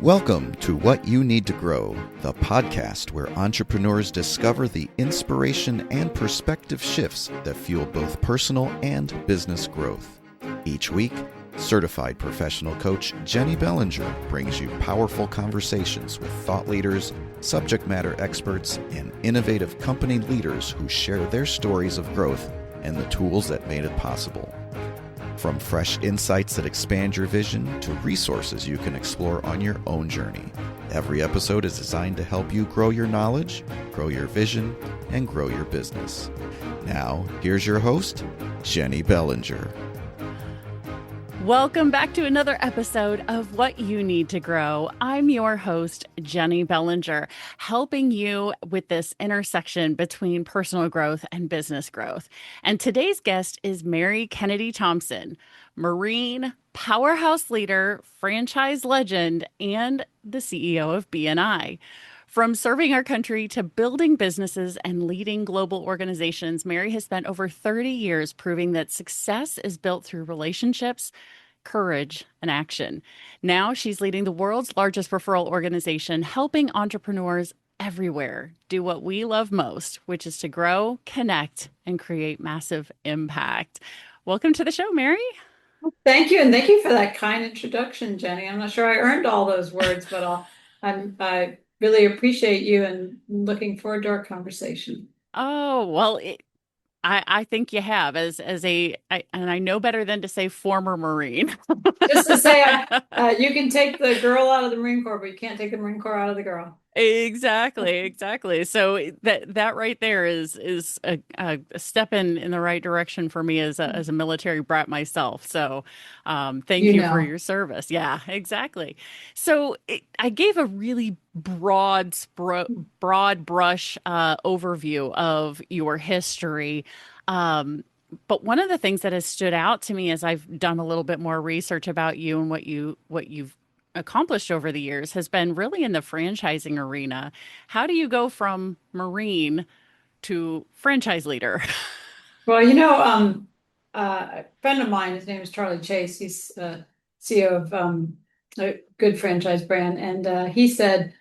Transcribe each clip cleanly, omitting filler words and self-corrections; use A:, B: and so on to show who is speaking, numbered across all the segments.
A: Welcome to What You Need to Grow, the podcast where entrepreneurs discover the inspiration and perspective shifts that fuel both personal and business growth. Each week, certified professional coach Jennie Bellinger brings you powerful conversations with thought leaders, subject matter experts, and innovative company leaders who share their stories of growth and the tools that made it possible. From fresh insights that expand your vision to resources you can explore on your own journey, every episode is designed to help you grow your knowledge, grow your vision, and grow your business. Now, here's your host, Jennie Bellinger.
B: Welcome back to another episode of What You Need to Grow. I'm your host, Jennie Bellinger, helping you with this intersection between personal growth and business growth. And today's guest is Mary Kennedy Thompson, Marine powerhouse leader, franchise legend, and the CEO of BNI. From serving our country to building businesses and leading global organizations, Mary has spent over 30 years proving that success is built through relationships, courage, and action. Now she's leading the world's largest referral organization, helping entrepreneurs everywhere do what we love most, which is to grow, connect, and create massive impact. Welcome to the show, Mary.
C: Thank you. And thank you for that kind introduction, Jennie. I'm not sure I earned all those words, but I really appreciate you and looking forward to our conversation.
B: Oh, well, I think you have and I know better than to say former Marine.
C: Just to say, you can take the girl out of the Marine Corps, but you can't take the Marine Corps out of the girl.
B: Exactly. So that right there is a step in the right direction for me as a military brat myself. So thank you for your service. Yeah, exactly. So I gave a really broad brush overview of your history. But one of the things that has stood out to me as I've done a little bit more research about you and what you've accomplished over the years has been really in the franchising arena. How do you go from Marine to franchise leader?
C: Well, a friend of mine, his name is Charlie Chase. He's CEO of a good franchise brand. And he said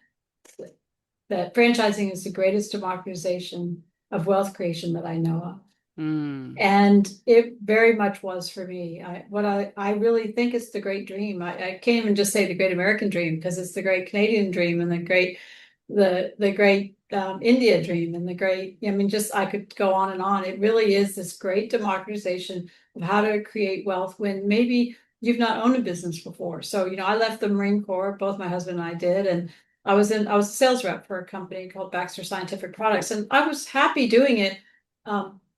C: that franchising is the greatest democratization of wealth creation that I know of. And it very much was for me. I really think it's the great dream. I can't even just say the great American dream, because it's the great Canadian dream and the great India dream and the great, I could go on and on. It really is this great democratization of how to create wealth when maybe you've not owned a business before. So, I left the Marine Corps, both my husband and I did, and I was a sales rep for a company called Baxter Scientific Products, and I was happy doing it.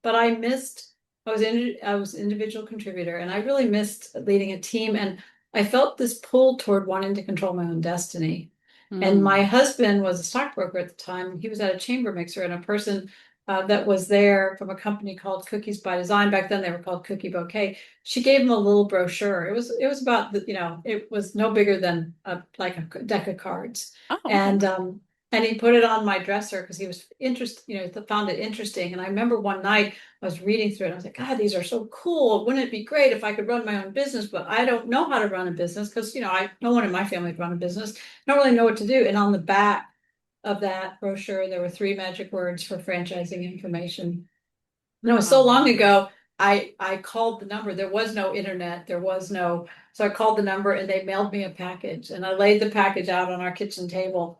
C: But I was an individual contributor, and I really missed leading a team. And I felt this pull toward wanting to control my own destiny. And my husband was a stockbroker at the time. He was at a chamber mixer, and a person that was there from a company called Cookies by Design. Back then they were called Cookie Bouquet. She gave him a little brochure. It was about it was no bigger than like a deck of cards.
B: Oh, okay.
C: And he put it on my dresser because he was interested, found it interesting. And I remember one night I was reading through it. And I was like, God, these are so cool. Wouldn't it be great if I could run my own business? But I don't know how to run a business because, no one in my family run a business. I don't really know what to do. And on the back of that brochure, there were 3 magic words for franchising information. And it was so long ago, I called the number. There was no internet. So I called the number and they mailed me a package. And I laid the package out on our kitchen table.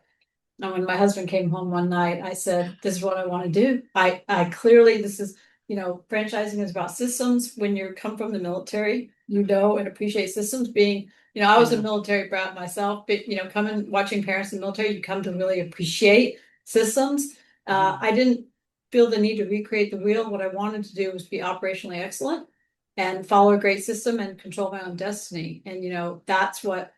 C: And when my husband came home one night, I said, this is what I want to do. I clearly, this is, franchising is about systems. When you come from the military, and appreciate systems. Being, I was a military brat myself, but, coming, watching parents in the military, you come to really appreciate systems. I didn't feel the need to recreate the wheel. What I wanted to do was be operationally excellent and follow a great system and control my own destiny. And, that's what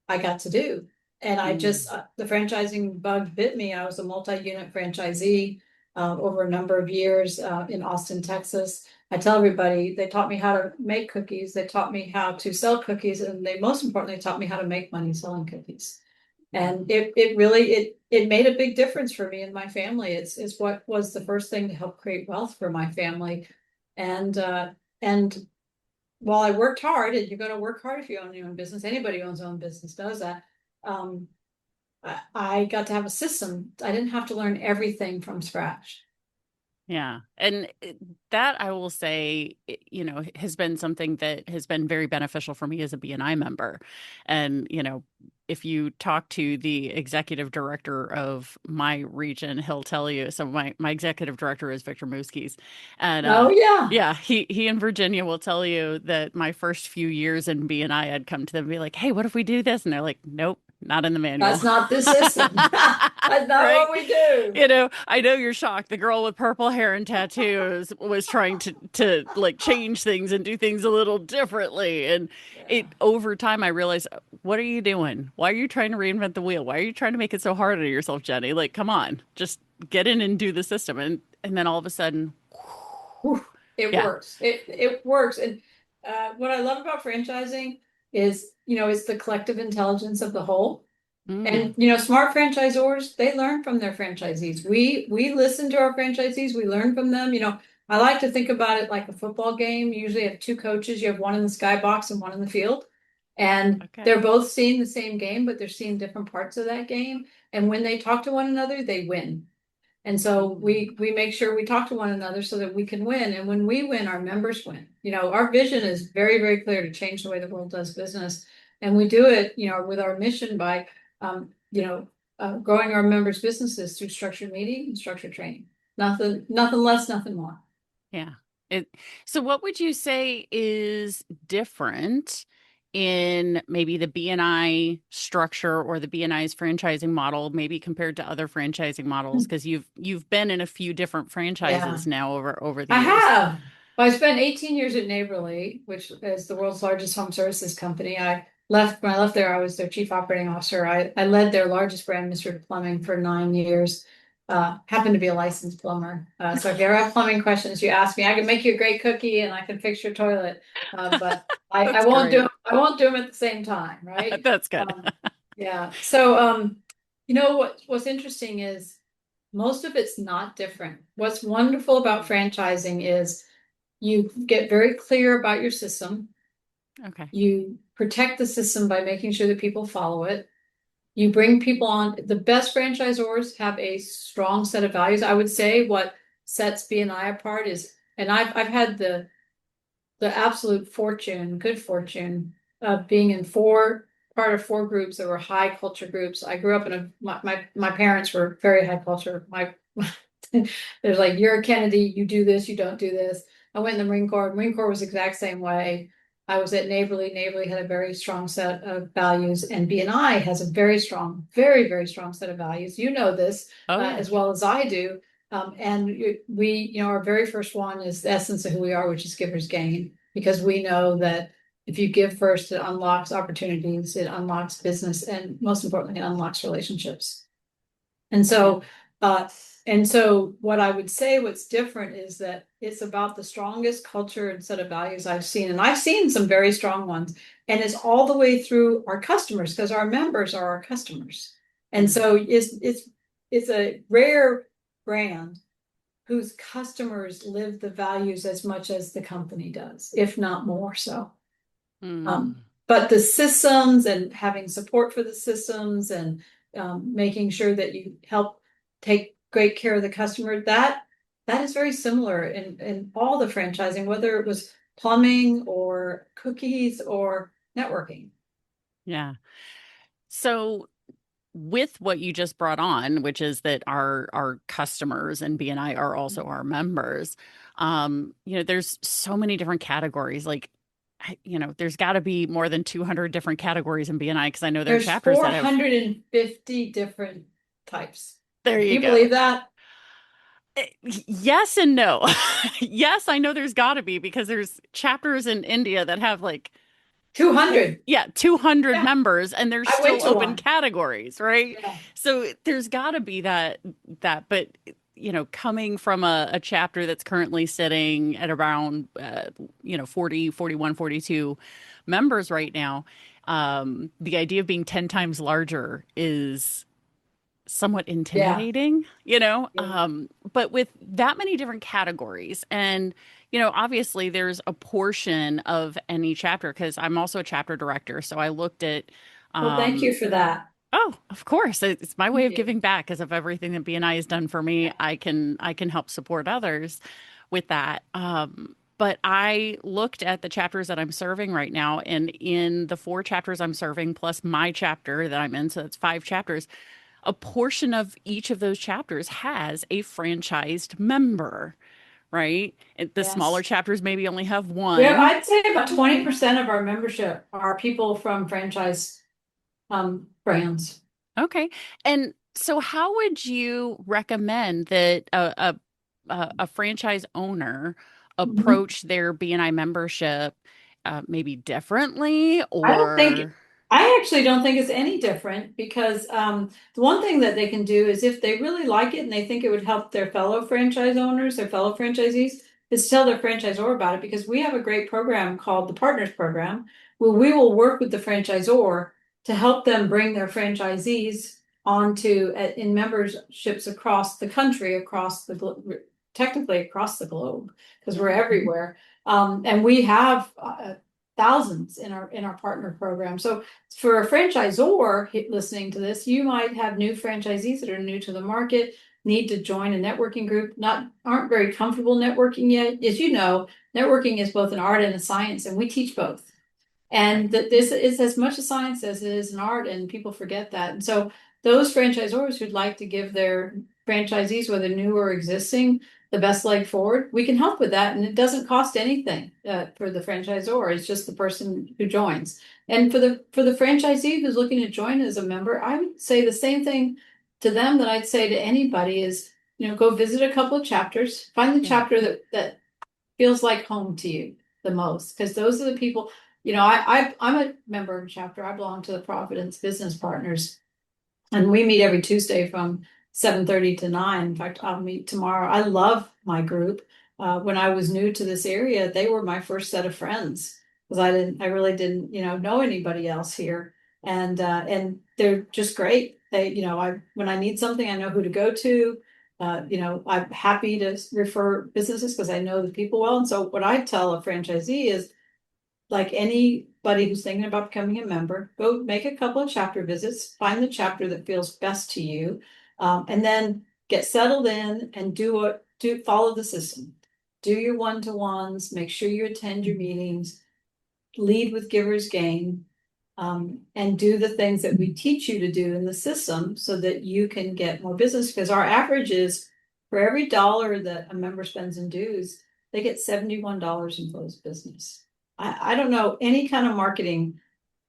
C: I got to do. And I just, the franchising bug bit me. I was a multi-unit franchisee over a number of years in Austin, Texas. I tell everybody, they taught me how to make cookies. They taught me how to sell cookies. And they most importantly taught me how to make money selling cookies. And it really made a big difference for me and my family. It's what was the first thing to help create wealth for my family. And while I worked hard, and you're going to work hard if you own your own business, anybody who owns their own business does that. um, I got to have a system. I didn't have to learn everything from scratch.
B: Yeah. And that I will say, has been something that has been very beneficial for me as a BNI member. And, if you talk to the executive director of my region, he'll tell you. So my executive director is Victor Muskies. And
C: Oh yeah,
B: yeah, he in Virginia will tell you that my first few years in BNI, I'd come to them and be like, hey, what if we do this? And they're like, nope, not in the
C: that's
B: manual.
C: not the system. That's not
B: Right?
C: what we do.
B: I know you're shocked. The girl with purple hair and tattoos was trying to like change things and do things a little differently. And
C: Yeah.
B: it over time I realized, what are you doing? Why are you trying to reinvent the wheel? Why are you trying to make it so hard on yourself, Jenny? Like, come on, just get in and do the system. And then all of a sudden,
C: Whew, it
B: yeah.
C: works. It works. And what I love about franchising is, it's the collective intelligence of the whole.
B: Mm,
C: And smart franchisors, they learn from their franchisees. We listen to our franchisees, we learn from them. I like to think about it like a football game. You usually have two coaches, you have one in the skybox and one in the field. And
B: okay.
C: they're both seeing the same game, but they're seeing different parts of that game. And when they talk to one another, they win. And so
B: Mm,
C: we make sure we talk to one another so that we can win. And when we win, our members win. Our vision is very, very clear to change the way the world does business. And we do it, with our mission by, growing our members' businesses through structured meeting and structured training. Nothing less, nothing more.
B: yeah. It, so what would you say is different in maybe the BNI structure or the BNI's franchising model, maybe compared to other franchising models? Because you've been in a few different
C: Yeah,
B: franchises now over the
C: I
B: years.
C: have. Well, I spent 18 years at Neighborly, which is the world's largest home services company. When I left there, I was their chief operating officer. I led their largest brand, Mr. Plumbing, for 9 years. Happened to be a licensed plumber. So if you ever have plumbing questions, you ask me. I can make you a great cookie and I can fix your toilet. But I
B: That's
C: won't do
B: great.
C: I won't do them at the same time, right?
B: That's good.
C: Yeah. So what's interesting is most of it's not different. What's wonderful about franchising is you get very clear about your system.
B: Okay.
C: You protect the system by making sure that people follow it. You bring people on. The best franchisors have a strong set of values. I would say what sets BNI apart is, and I've had the absolute good fortune of being in part of four groups that were high culture groups. I grew up my parents were very high culture. There's like, you're a Kennedy, you do this, you don't do this. I went in the Marine Corps. Marine Corps was the exact same way. I was at Neighborly. Neighborly had a very strong set of values, and BNI has a very strong, very, very strong set of values. You know this
B: Oh yeah.
C: as well as I do. And we, our very first one is the essence of who we are, which is givers gain, because we know that if you give first, it unlocks opportunities, it unlocks business, and most importantly, it unlocks relationships. And
B: Yeah.
C: so, uh, and so what I would say what's different is that it's about the strongest culture and set of values I've seen. And I've seen some very strong ones. And it's all the way through our customers, because our members are our customers. And
B: Mm,
C: so it's a rare brand whose customers live the values as much as the company does, if not more so.
B: mm.
C: Um, but the systems and having support for the systems and making sure that you help take great care of the customer, that is very similar in all the franchising, whether it was plumbing or cookies or networking.
B: Yeah. So with what you just brought on, which is that our customers and BNI are also our members, there's so many different categories. Like, there's got to be more than 200 different categories in BNI because I know there are
C: There's
B: chapters that have.
C: 450 different types.
B: There
C: Can
B: you
C: you
B: go.
C: believe that?
B: Yes and no. Yes, I know there's got to be because there's chapters in India that have like
C: 200.
B: yeah, 200
C: Yeah,
B: members and there's
C: I went
B: still
C: to
B: open
C: one.
B: categories, right?
C: Yeah.
B: So there's got to be but coming from a chapter that's currently sitting at around 40, 41, 42 members right now, the idea of being 10 times larger is somewhat
C: Yeah.
B: intimidating,
C: Yeah.
B: but with that many different categories and obviously there's a portion of any chapter because I'm also a chapter director, so I looked at
C: Well, thank
B: um
C: you for that.
B: Oh, of course. It's my way
C: Thank
B: of
C: you.
B: giving back because of everything that BNI has done for me. I can help support others with that. But I looked at the chapters that I'm serving right now, and in the 4 chapters I'm serving, plus my chapter that I'm in, so it's 5 chapters, a portion of each of those chapters has a franchised member, right? The smaller
C: Yes.
B: chapters maybe only have
C: Yeah,
B: one.
C: I'd say about 20% of our membership are people from franchise brands.
B: Okay. And so how would you recommend that a franchise owner
C: Mhm.
B: approach their BNI membership maybe differently
C: I don't think,
B: or
C: I actually don't think it's any different because the one thing that they can do is if they really like it and they think it would help their fellow franchise owners, their fellow franchisees, is tell their franchisor about it because we have a great program called the Partners Program where we will work with the franchisor to help them bring their franchisees onto in memberships across the country, across the technically across the globe because we're everywhere. And we have thousands in our partner program. So for a franchisor listening to this, you might have new franchisees that are new to the market, need to join a networking group, not aren't very comfortable networking yet. As you know, networking is both an art and a science, and we teach both.
B: right?
C: And that this is as much a science as it is an art, and people forget that. And so those franchisors who'd like to give their franchisees, whether new or existing, the best leg forward, we can help with that. And it doesn't cost anything for the franchisor. It's just the person who joins. And for the franchisee who's looking to join as a member, I would say the same thing to them that I'd say to anybody is, go visit a couple of chapters, find the
B: Yeah.
C: chapter that feels like home to you the most, because those are the people, I'm a member of a chapter. I belong to the Providence Business Partners, and we meet every Tuesday from 7:30 to 9. In fact, I'll meet tomorrow. I love my group. When I was new to this area, they were my first set of friends because I really didn't, know anybody else here. And they're just great. When I need something, I know who to go to. I'm happy to refer businesses because I know the people well. And so what I tell a franchisee is like anybody who's thinking about becoming a member, go make a couple of chapter visits, find the chapter that feels best to you, and then get settled in and follow the system. Do your one-to-ones, make sure you attend your meetings, lead with givers gain, and do the things that we teach you to do in the system so that you can get more business. Because our average is for every dollar that a member spends in dues, they get $71 in closed business. I don't know any kind of marketing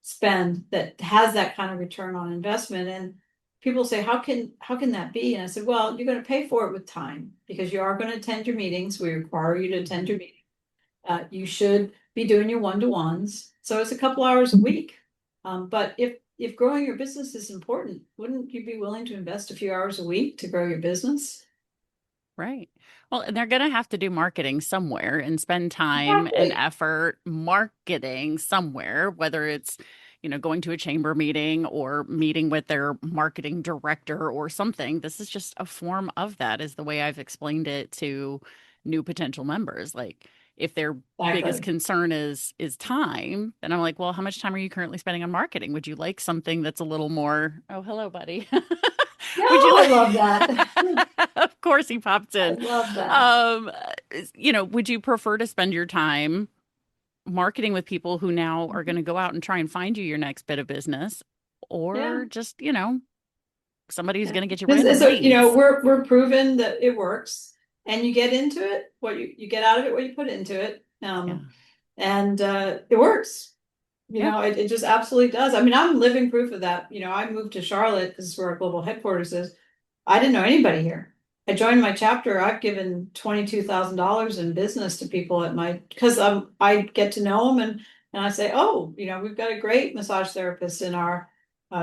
C: spend that has that kind of return on investment. And people say, how can that be? And I said, well, you're going to pay for it with time because you are going to attend your meetings. We require you to attend your meetings. You should be doing your one-to-ones. So it's a couple hours a week. But if growing your business is important, wouldn't you be willing to invest a few hours a week to grow your business?
B: Right. Well, and they're going to have to do marketing somewhere and spend time and
C: Exactly.
B: effort marketing somewhere, whether it's, going to a chamber meeting or meeting with their marketing director or something. This is just a form of that, is the way I've explained it to new potential members. Like if their biggest
C: Exactly.
B: concern is time, then I'm like, well, how much time are you currently spending on marketing? Would you like something that's a little more, oh, hello, buddy.
C: No,
B: Would you
C: I
B: like
C: love that.
B: Of course he popped
C: I
B: in.
C: love that.
B: Um, would you prefer to spend your time marketing with people who now are going to go out and try and find you your next bit of business,
C: Yeah.
B: or just, somebody who's
C: Yeah.
B: going to get you
C: And
B: random
C: so,
B: leads?
C: we're proven that it works and you get into it, what you get out of it, what you put into it.
B: Yeah.
C: And it works.
B: Yeah.
C: It just absolutely does. I mean, I'm living proof of that. I moved to Charlotte because is where our global headquarters is. I didn't know anybody here. I joined my chapter. I've given $22,000 in business to people at my because I get to know them and I say, oh, we've got a great massage therapist in our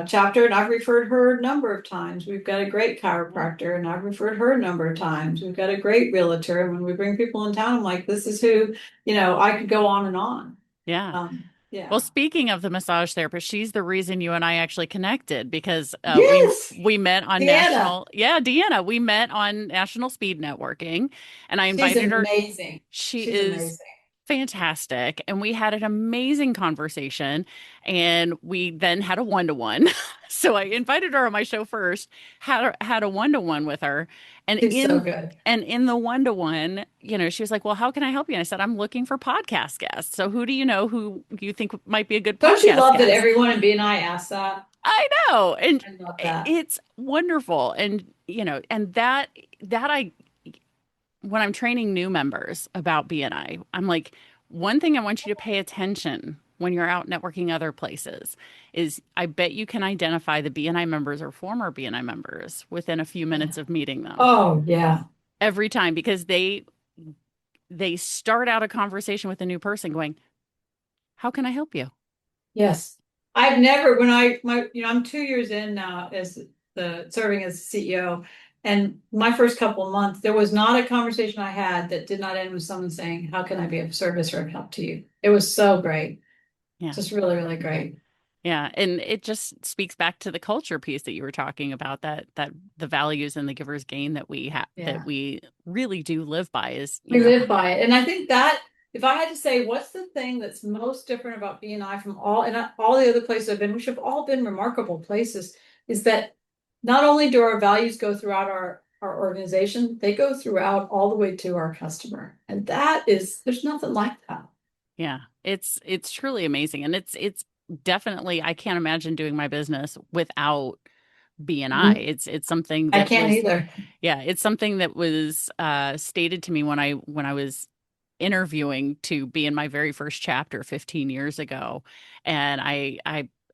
C: chapter, and I've referred her a number of times. We've got a great
B: Yeah.
C: chiropractor, and I've referred her a number of times. We've got a great realtor, and when we bring people in town, I'm like, this is who, I could go on and on.
B: Yeah. Well,
C: Yeah.
B: speaking of the massage therapist, she's the reason you and I actually connected because
C: Yes,
B: we met on
C: Deanna.
B: Deanna, we met on national speed networking, and I
C: She's
B: invited her.
C: amazing.
B: She
C: She's
B: is
C: amazing.
B: fantastic. And we had an amazing conversation. And we then had a one-to-one. So I invited her on my show first, had a one-to-one with her. And
C: She's so good.
B: in the one-to-one, she was like, "Well, how can I help you?" And I said, "I'm looking for podcast guests. So who do you know who you think might be a good
C: Don't you
B: podcast
C: love that
B: guest?"
C: everyone in BNI asks that?
B: I know. And
C: I love that.
B: it's wonderful. And and that I when I'm training new members about BNI, I'm like, one thing I want you to pay attention when you're out networking other places is I bet you can identify the BNI members or former BNI members within a few
C: Yeah.
B: minutes of meeting them
C: Oh, yeah.
B: every time because they start out a conversation with a new person going, "How can I help you?"
C: Yes. I've never, when I'm 2 years in now as serving as CEO. And my first couple of months, there was not a conversation I had that did not end with someone saying, how can I be of service or of help to you? It was so great.
B: Yeah.
C: Just really, really great.
B: Yeah, and it just speaks back to the culture piece that you were talking about, that the values and the giver's gain that we have, that
C: Yeah.
B: we really do live by is,
C: We live by it. And I think that if I had to say, what's the thing that's most different about BNI from all the other places I've been, which have all been remarkable places, is that not only do our values go throughout our organization, they go throughout all the way to our customer. And there's nothing like that.
B: Yeah, it's truly amazing, and it's definitely I can't imagine doing my business without BNI.
C: Mhm.
B: It's something
C: I
B: that
C: can't
B: was
C: either.
B: yeah, it's something that was stated to me when I was interviewing to be in my very first chapter 15 years ago, and I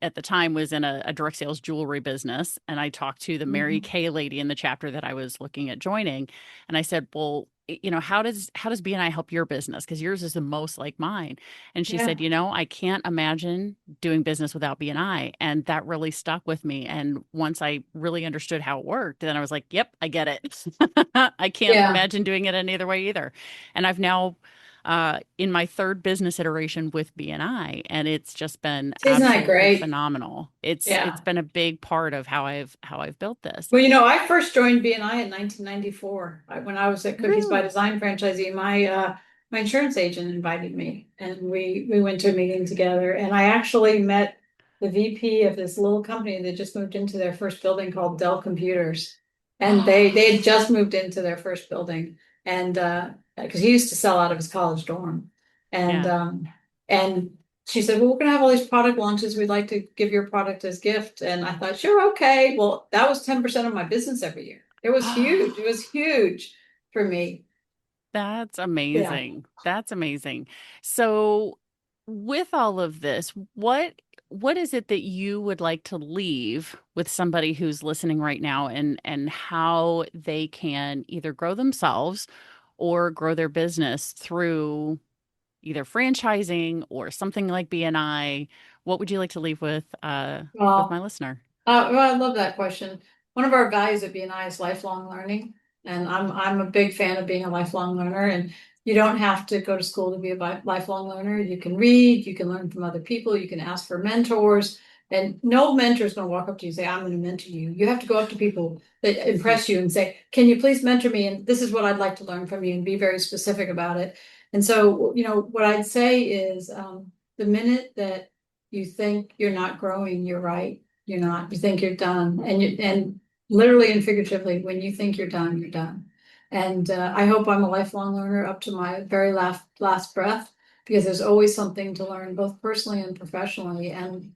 B: at the time was in a direct sales jewelry business, and I talked to the Mary
C: Mhm.
B: Kay lady in the chapter that I was looking at joining, and I said, "Well, how does BNI help your business? Because yours is the most like mine." And she
C: Yeah.
B: said, "I can't imagine doing business without BNI." And that really stuck with me. And once I really understood how it worked, then I was like, "Yep, I get it." I can't
C: Yeah.
B: imagine doing it any other way either. And I've now in my third business iteration with BNI, and it's just been
C: Isn't that
B: absolutely
C: great?
B: phenomenal. It's
C: Yeah.
B: been a big part of how I've built this.
C: Well, I first joined BNI in 1994. When I was at Cookies by
B: Really?
C: Design franchisee, my insurance agent invited me, and we went to a meeting together. And I actually met the VP of this little company that just moved into their first building called Dell Computers, and they had just moved into their first building, and because he used to sell out of his college dorm, and
B: Yeah.
C: and she said, well, we're going to have all these product launches. We'd like to give your product as gift. And I thought, sure, okay. Well, that was 10% of my business every year. It was huge. It was huge for me.
B: That's
C: Yeah.
B: amazing. That's amazing. So, with all of this, what is it that you would like to leave with somebody who's listening right now and how they can either grow themselves or grow their business through either franchising or something like BNI? What would you like to leave with my
C: Well,
B: listener?
C: Well, I love that question. One of our values at BNI is lifelong learning, and I'm a big fan of being a lifelong learner. And you don't have to go to school to be a lifelong learner. You can read, you can learn from other people, you can ask for mentors, and no mentor is going to walk up to you and say, "I'm going to mentor you." You have to go up to people that impress you and say, "Can you please mentor me? And this is what I'd like to learn from you," and be very specific about it. And so, what I'd say is, the minute that you think you're not growing, you're right. You're not. You think you're done, and literally and figuratively, when you think you're done, you're done. And I hope I'm a lifelong learner up to my very last breath, because there's always something to learn, both personally and professionally. And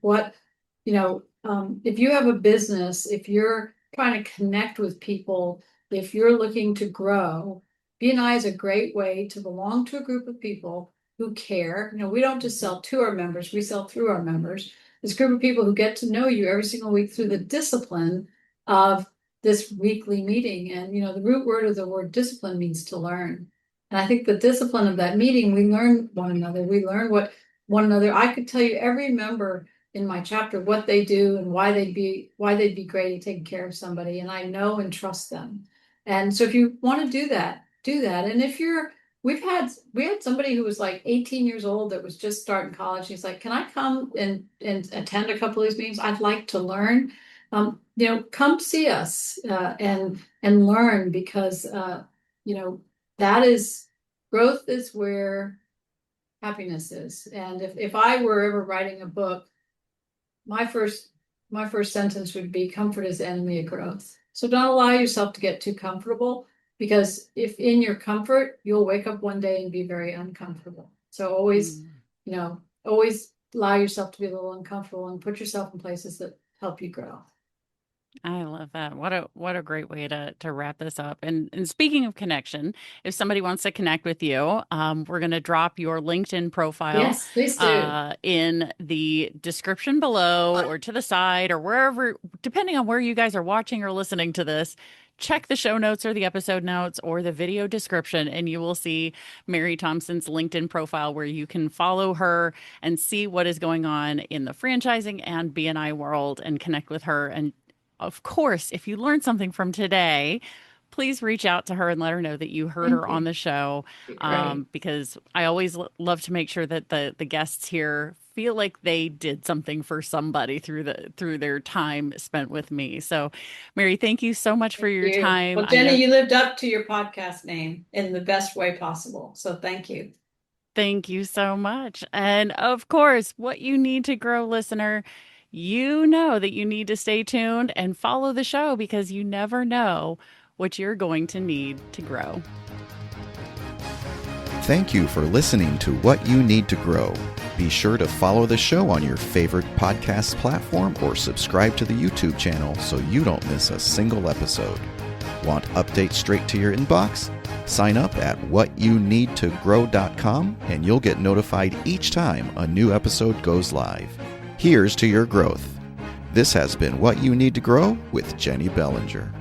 C: if you have a business, if you're trying to connect with people, if you're looking to grow, BNI is a great way to belong to a group of people who care. We don't just sell to our members; we sell through our members, this group of people who get to know you every single week through the discipline of this weekly meeting. And the root word of the word discipline means to learn. And I think the discipline of that meeting, we learn one another. We learn what one another. I could tell you every member in my chapter what they do and why they'd be great at taking care of somebody. And I know and trust them. And so if you want to do that, do that. And if you're we had somebody who was like 18 years old that was just starting college. He's like, "Can I come and attend a couple of these meetings? I'd like to learn." Come see us and learn, because that is growth is where happiness is. And if I were ever writing a book, my first sentence would be comfort is the enemy of growth. So don't allow yourself to get too comfortable, because if in your comfort, you'll wake up one day and be very uncomfortable. So always, always allow yourself to be a little uncomfortable and put yourself in places that help you grow.
B: I love that. What a great way to wrap this up. And speaking of connection, if somebody wants to connect with you, we're going to drop your LinkedIn profile,
C: yes, please do,
B: in the description below or to the side or wherever, depending on where you guys are watching or listening to this. Check the show notes or the episode notes or the video description, and you will see Mary Thompson's LinkedIn profile where you can follow her and see what is going on in the franchising and BNI world and connect with her. And of course, if you learned something from today, please reach out to her and let her know that you heard her on the show, because I always love to make sure that the guests here feel like they did something for somebody through their time spent with me. So, Mary, thank you so much for your time.
C: Well, Jennie, you lived up to your podcast name in the best way possible. So thank you.
B: Thank you so much. And of course, what you need to grow, listener, you know that you need to stay tuned and follow the show, because you never know what you're going to need to grow.
A: Thank you for listening to What You Need to Grow. Be sure to follow the show on your favorite podcast platform or subscribe to the YouTube channel so you don't miss a single episode. Want updates straight to your inbox? Sign up at whatyouneedtogrow.com and you'll get notified each time a new episode goes live. Here's to your growth. This has been What You Need to Grow with Jennie Bellinger.